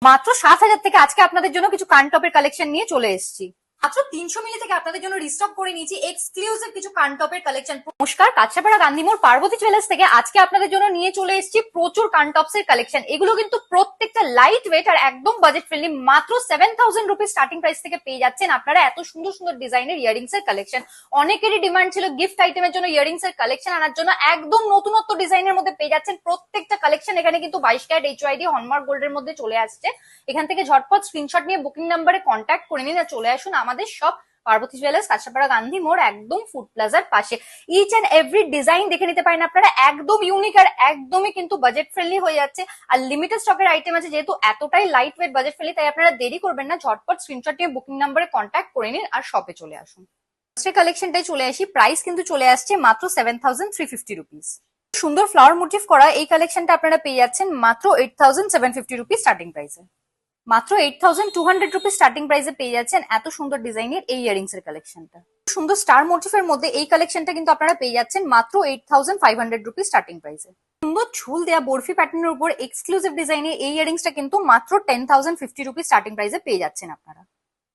মাত্র 7,000 থেকে আজকে আপনাদের জন্য কিছু কানটপের কালেকশন নিয়ে চলে এসেছি। মাত্র 300 মিলি থেকে আপনাদের জন্য রিস্টক করে নিয়েছি এক্সক্লুসিভ কিছু কানটপের কালেকশন। নমস্কার, কাছাপাড়া গান্ধীমোড় পার্বতী জুয়েলার্স থেকে আজকে আপনাদের জন্য নিয়ে চলে এসেছি প্রচুর কানটপস এর কালেকশন। এগুলো কিন্তু প্রত্যেকটা লাইট ওয়েট আর একদম বাজেট ফ্রেন্ডলি। মাত্র 7,000 রুপিস স্টার্টিং প্রাইস থেকে পেয়ে যাচ্ছেন আপনারা এত সুন্দর সুন্দর ডিজাইনের ইয়ারিংস এর কালেকশন। অনেকেরই ডিমান্ড ছিল গিফট আইটেমের জন্য ইয়ারিংস এর কালেকশন আনার জন্য, একদম নতুনত্ব ডিজাইনের মধ্যে পেয়ে যাচ্ছেন প্রত্যেকটা কালেকশন। এখানে কিন্তু 22 ক্যারেট HYD হলমার্ক গোল্ডের মধ্যে চলে আসছে। এখান থেকে ঝটপট স্ক্রিনশট নিয়ে বুকিং নাম্বারে কন্ট্যাক্ট করে নিন আর চলে আসুন আমাদের সব পার্বতী জুয়েলার্স, কাছাপাড়া গান্ধী মোড়, একদম ফুড প্লাজার পাশে। ইচ এন্ড এভরি ডিজাইন দেখে নিতে পারেন আপনারা, একদম ইউনিক আর একদমই কিন্তু বাজেট ফ্রেন্ডলি হয়ে যাচ্ছে। আর লিমিটেড স্টকের আইটেম আছে, যেহেতু এতটাই লাইট ওয়েট বাজেট ফ্রেন্ডলি, তাই আপনারা দেরি করবেন না, ঝটপট স্ক্রিনশট নিয়ে বুকিং নাম্বারে কন্ট্যাক্ট করে নিন আর শপে চলে আসুন। কালেকশনটাই চলে আসি, প্রাইস কিন্তু চলে আসছে মাত্র 7,350 রুপিস। সুন্দর ফ্লাওয়ার মোটিভ করা এই কালেকশনটা আপনারা পেয়ে যাচ্ছেন মাত্র 8,750 রুপিস স্টার্টিং প্রাইসে। মাত্র 8,200 রুপিস স্টার্টিং প্রাইসে পেয়ে যাচ্ছেন এত সুন্দর ডিজাইনের এই ইয়ারিংস এর কালেকশনটা। সুন্দর স্টার মোটিফের মধ্যে এই কালেকশনটা কিন্তু আপনারা পেয়ে যাচ্ছেন মাত্র 8,500 রুপিস স্টার্টিং প্রাইসে। সুন্দর ঝুল দেয়া বরফি প্যাটার্নের উপর এক্সক্লুসিভ ডিজাইনের এই ইয়ারিংসটা কিন্তু মাত্র 10,050 রুপিস স্টার্টিং প্রাইসে পেয়ে যাচ্ছেন আপনারা।